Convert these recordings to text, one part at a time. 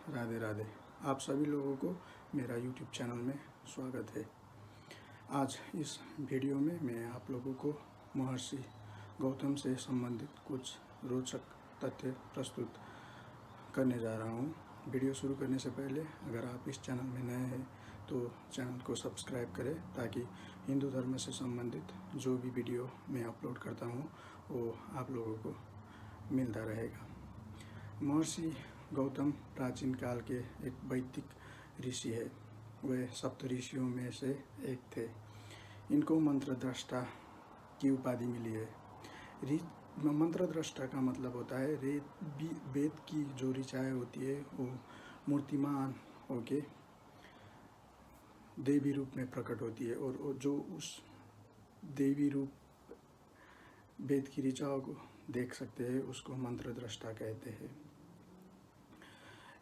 राधे राधे। आप सभी लोगों को मेरा YouTube चैनल में स्वागत है। आज इस वीडियो में मैं आप लोगों को महर्षि गौतम से संबंधित कुछ रोचक तथ्य प्रस्तुत करने जा रहा हूँ। वीडियो शुरू करने से पहले अगर आप इस चैनल में नए हैं तो चैनल को सब्सक्राइब करें ताकि हिंदू धर्म से संबंधित जो भी वीडियो मैं अपलोड करता हूँ वो आप लोगों को मिलता रहेगा। महर्षि गौतम प्राचीन काल के एक वैदिक ऋषि है। वे सप्त ऋषियों में से एक थे। इनको मंत्रद्रष्टा की उपाधि मिली है। मंत्रद्रष्टा का मतलब होता है वेद की जो ऋचाएँ होती है वो मूर्तिमान होके देवी रूप में प्रकट होती है और जो उस देवी रूप वेद की ऋचाओं को देख सकते हैं उसको मंत्रद्रष्टा कहते हैं।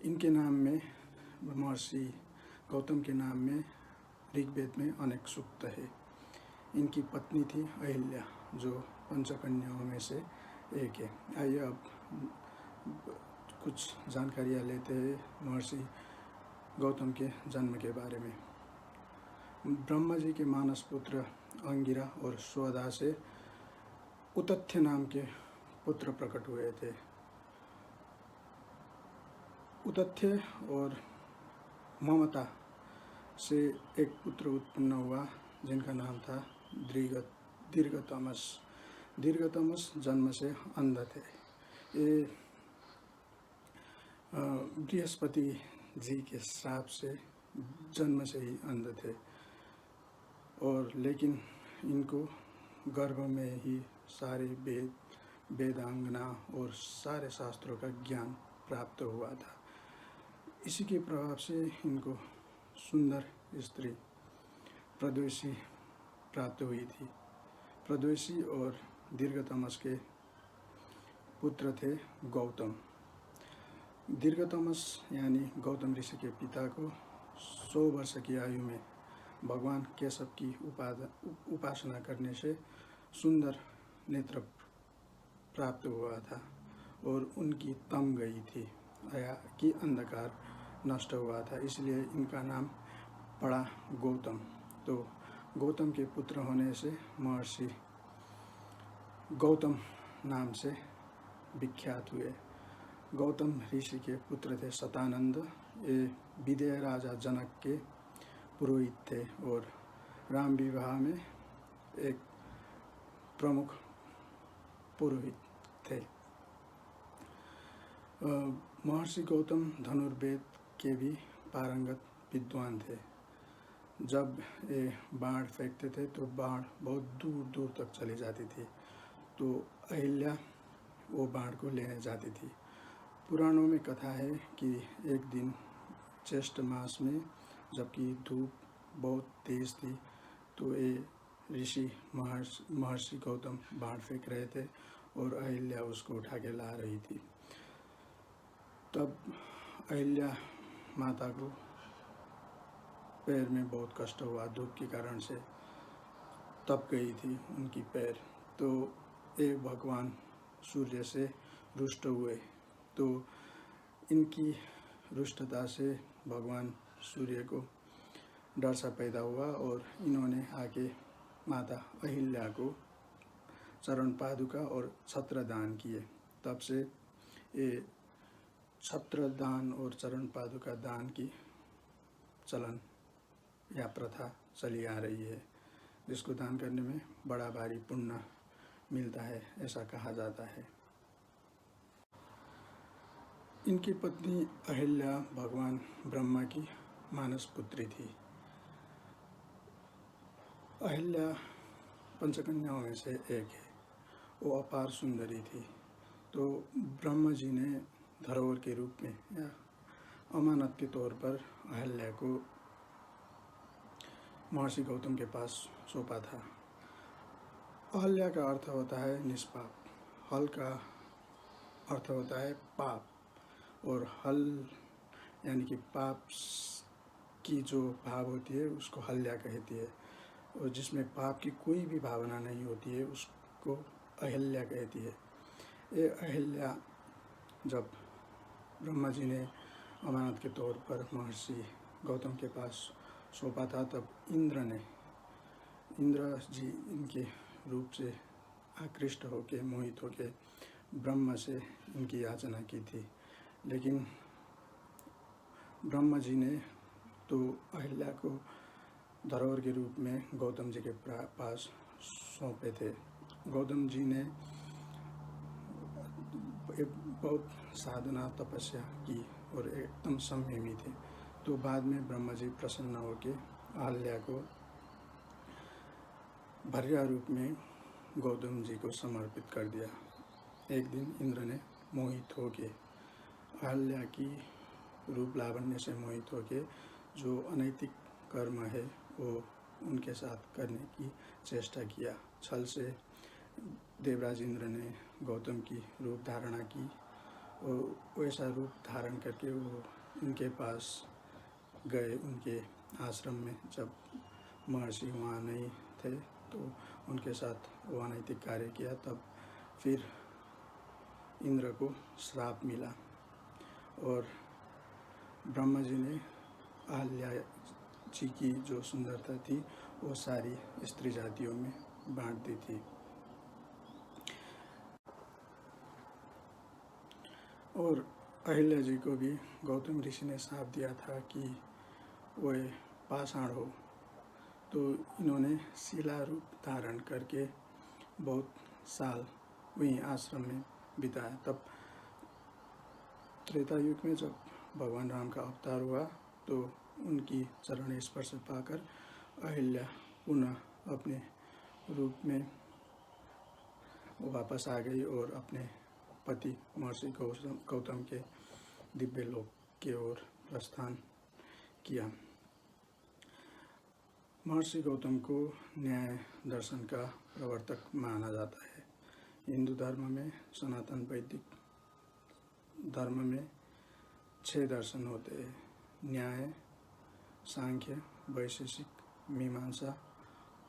इनके नाम में महर्षि गौतम के नाम में ऋग्वेद में अनेक सूक्त है। इनकी पत्नी थी अहिल्या जो पंचकन्याओं में से एक है। आइए अब कुछ जानकारियाँ लेते हैं महर्षि गौतम के जन्म के बारे में। ब्रह्मा जी के मानस पुत्र अंगिरा और स्वदा से उतथ्य नाम के पुत्र प्रकट हुए थे। उतथ्य और ममता से एक पुत्र उत्पन्न हुआ जिनका नाम था दीर्घतमस। दीर्घतमस जन्म से अंध थे। ये बृहस्पति जी के श्राप से जन्म से ही अंध थे और लेकिन इनको गर्भ में ही सारे वेदांगना और सारे शास्त्रों का ज्ञान प्राप्त हुआ था। इसी के प्रभाव से इनको सुंदर स्त्री प्रद्वेषी प्राप्त हुई थी। प्रद्वेषी और दीर्घतमस के पुत्र थे गौतम। दीर्घतमस यानी गौतम ऋषि के पिता को 100 वर्ष की आयु में भगवान केशव की उपासना करने से सुंदर नेत्र प्राप्त हुआ था और उनकी तम गई थी कि अंधकार नष्ट हुआ था, इसलिए इनका नाम पड़ा गौतम। तो गौतम के पुत्र होने से महर्षि गौतम नाम से विख्यात हुए। गौतम ऋषि के पुत्र थे शतानंद। ये विदेह राजा जनक के पुरोहित थे और राम विवाह में एक प्रमुख पुरोहित थे। महर्षि गौतम धनुर्वेद के भी पारंगत विद्वान थे। जब ये बाण फेंकते थे तो बाण बहुत दूर दूर तक चली जाती थी, तो अहिल्या वो बाण को लेने जाती थी। पुराणों में कथा है कि एक दिन ज्येष्ठ मास में जबकि धूप बहुत तेज थी तो ये ऋषि महर्षि गौतम बाण फेंक रहे थे और अहिल्या उसको उठा के ला रही थी। तब अहिल्या माता को पैर में बहुत कष्ट हुआ, धूप के कारण से तप गई थी उनकी पैर। तो ये भगवान सूर्य से रुष्ट हुए। तो इनकी रुष्टता से भगवान सूर्य को डर सा पैदा हुआ और इन्होंने आके माता अहिल्या को चरण पादुका और छत्र दान किए। तब से ये छत्र दान और चरण पादुका दान की चलन या प्रथा चली आ रही है, जिसको दान करने में बड़ा भारी पुण्य मिलता है, ऐसा कहा जाता है। इनकी पत्नी अहिल्या भगवान ब्रह्मा की मानस पुत्री थी। अहिल्या पंचकन्याओं में से एक है। वो अपार सुंदरी थी। तो ब्रह्मा जी ने धरोहर के रूप में या अमानत के तौर पर अहिल्या को महर्षि गौतम के पास सौंपा था। अहिल्या का अर्थ होता है निष्पाप, हल का अर्थ होता है पाप, और हल यानी कि पाप की जो भाव होती है उसको हल्या कहती है, और जिसमें पाप की कोई भी भावना नहीं होती है उसको अहिल्या कहती है। ये अहिल्या जब ब्रह्मा जी ने अमानत के तौर पर महर्षि गौतम के पास सौंपा था, तब इंद्र जी इनके रूप से आकृष्ट होके, मोहित होके ब्रह्मा से इनकी याचना की थी। लेकिन ब्रह्मा जी ने तो अहिल्या को धरोहर के रूप में गौतम जी के पास सौंपे थे। गौतम जी ने एक बहुत साधना तपस्या की और एकदम संयमी थे। तो बाद में ब्रह्मा जी प्रसन्न होकर अहिल्या को भर्या रूप में गौतम जी को समर्पित कर दिया। एक दिन इंद्र ने मोहित होके, अहिल्या की रूप लावण्य से मोहित होके जो अनैतिक कर्म है वो उनके साथ करने की चेष्टा किया। छल से देवराज इंद्र ने गौतम की रूप धारणा की और वैसा रूप धारण करके वो उनके पास गए, उनके आश्रम में। जब महर्षि वहाँ नहीं थे तो उनके साथ वो अनैतिक कार्य किया। तब फिर इंद्र को श्राप मिला और ब्रह्मा जी ने अहिल्या जी की जो सुंदरता थी वो सारी स्त्री जातियों में बांट दी थी। और अहिल्या जी को भी गौतम ऋषि ने श्राप दिया था कि वह पाषाण हो। तो इन्होंने शिला रूप धारण करके बहुत साल वहीं आश्रम में बिताया। तब त्रेता युग में जब भगवान राम का अवतार हुआ तो उनकी चरण स्पर्श पाकर अहिल्या पुनः अपने रूप में वापस आ गई और अपने पति महर्षि गौतम के दिव्य लोक की ओर प्रस्थान किया। महर्षि गौतम को न्याय दर्शन का प्रवर्तक माना जाता है। हिंदू धर्म में, सनातन वैदिक धर्म में 6 दर्शन होते हैं: न्याय, सांख्य, वैशेषिक, मीमांसा,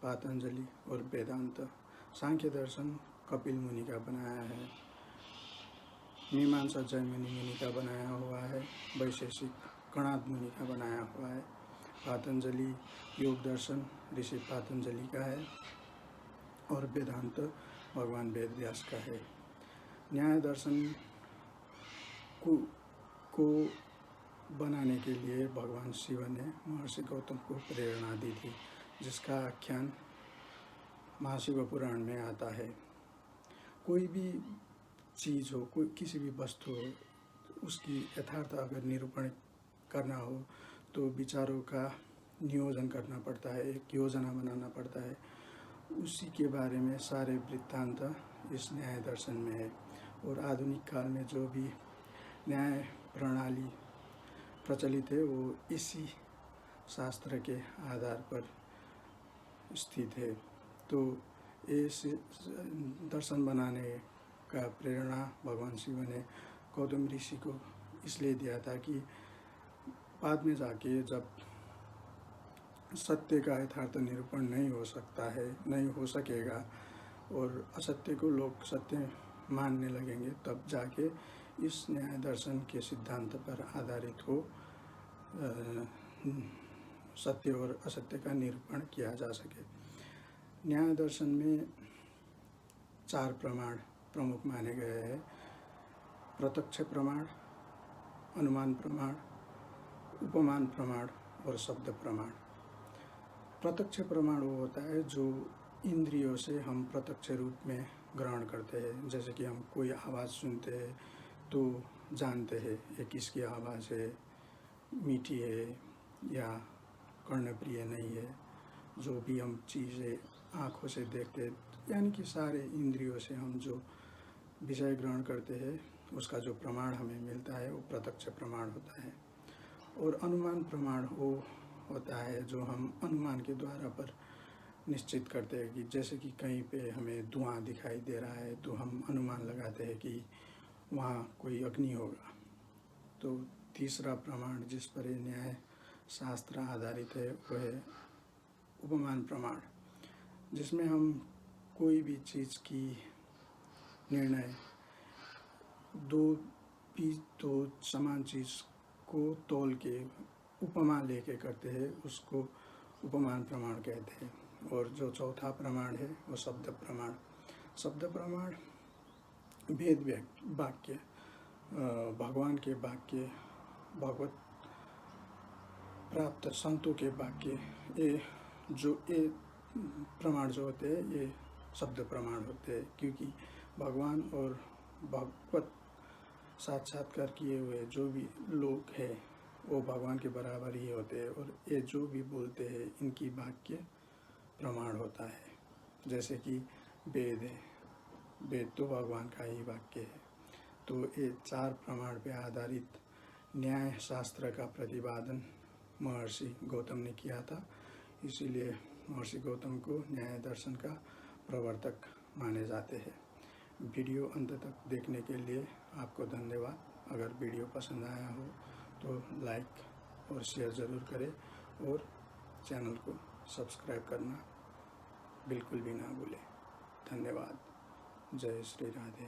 पातंजलि और वेदांत। सांख्य दर्शन कपिल मुनि का बनाया है, मीमांसा जयमिनी मुनि का बनाया हुआ है, वैशेषिक कणाद मुनि का बनाया हुआ है, पातंजलि योग दर्शन ऋषि पातंजलि का है और वेदांत भगवान वेद व्यास का है। न्याय दर्शन को बनाने के लिए भगवान शिव ने महर्षि गौतम को प्रेरणा दी थी, जिसका आख्यान महाशिव पुराण में आता है। कोई भी चीज़ हो, कोई किसी भी वस्तु हो, उसकी यथार्थ अगर निरूपण करना हो तो विचारों का नियोजन करना पड़ता है, एक योजना बनाना पड़ता है। उसी के बारे में सारे वृत्तांत इस न्याय दर्शन में है। और आधुनिक काल में जो भी न्याय प्रणाली प्रचलित है वो इसी शास्त्र के आधार पर स्थित है। तो इस दर्शन बनाने का प्रेरणा भगवान शिव ने गौतम ऋषि को इसलिए दिया था कि बाद में जाके जब सत्य का यथार्थ निरूपण नहीं हो सकता है, नहीं हो सकेगा और असत्य को लोग सत्य मानने लगेंगे, तब जाके इस न्याय दर्शन के सिद्धांत पर आधारित हो सत्य और असत्य का निरूपण किया जा सके। न्याय दर्शन में 4 प्रमाण प्रमुख माने गए हैं: प्रत्यक्ष प्रमाण, अनुमान प्रमाण, उपमान प्रमाण और शब्द प्रमाण। प्रत्यक्ष प्रमाण वो होता है जो इंद्रियों से हम प्रत्यक्ष रूप में ग्रहण करते हैं। जैसे कि हम कोई आवाज़ सुनते हैं तो जानते हैं ये किसकी आवाज़ है, मीठी है या कर्णप्रिय नहीं है। जो भी हम चीज़ें आँखों से देखते हैं, यानी कि सारे इंद्रियों से हम जो विषय ग्रहण करते हैं उसका जो प्रमाण हमें मिलता है वो प्रत्यक्ष प्रमाण होता है। और अनुमान प्रमाण वो होता है जो हम अनुमान के द्वारा पर निश्चित करते हैं कि जैसे कि कहीं पे हमें धुआं दिखाई दे रहा है तो हम अनुमान लगाते हैं कि वहाँ कोई अग्नि होगा। तो तीसरा प्रमाण जिस पर न्याय शास्त्र आधारित है वह है उपमान प्रमाण, जिसमें हम कोई भी चीज़ की निर्णय दो समान चीज़ को तोल के उपमा लेके करते हैं, उसको उपमान प्रमाण कहते हैं। और जो चौथा प्रमाण है वो शब्द प्रमाण। शब्द प्रमाण वेद वाक्य, भगवान के वाक्य, भगवत प्राप्त संतों के वाक्य, ये प्रमाण जो होते हैं ये शब्द प्रमाण होते हैं, क्योंकि भगवान और भगवत साक्षात्कार किए हुए जो भी लोग हैं वो भगवान के बराबर ही होते हैं, और ये जो भी बोलते हैं इनकी वाक्य प्रमाण होता है। जैसे कि वेद है, वेद तो भगवान का ही वाक्य है। तो ये 4 प्रमाण पे आधारित न्याय शास्त्र का प्रतिपादन महर्षि गौतम ने किया था, इसीलिए महर्षि गौतम को न्याय दर्शन का प्रवर्तक माने जाते हैं। वीडियो अंत तक देखने के लिए आपको धन्यवाद। अगर वीडियो पसंद आया हो तो लाइक और शेयर ज़रूर करें, और चैनल को सब्सक्राइब करना बिल्कुल भी ना भूलें। धन्यवाद। जय श्री राधे।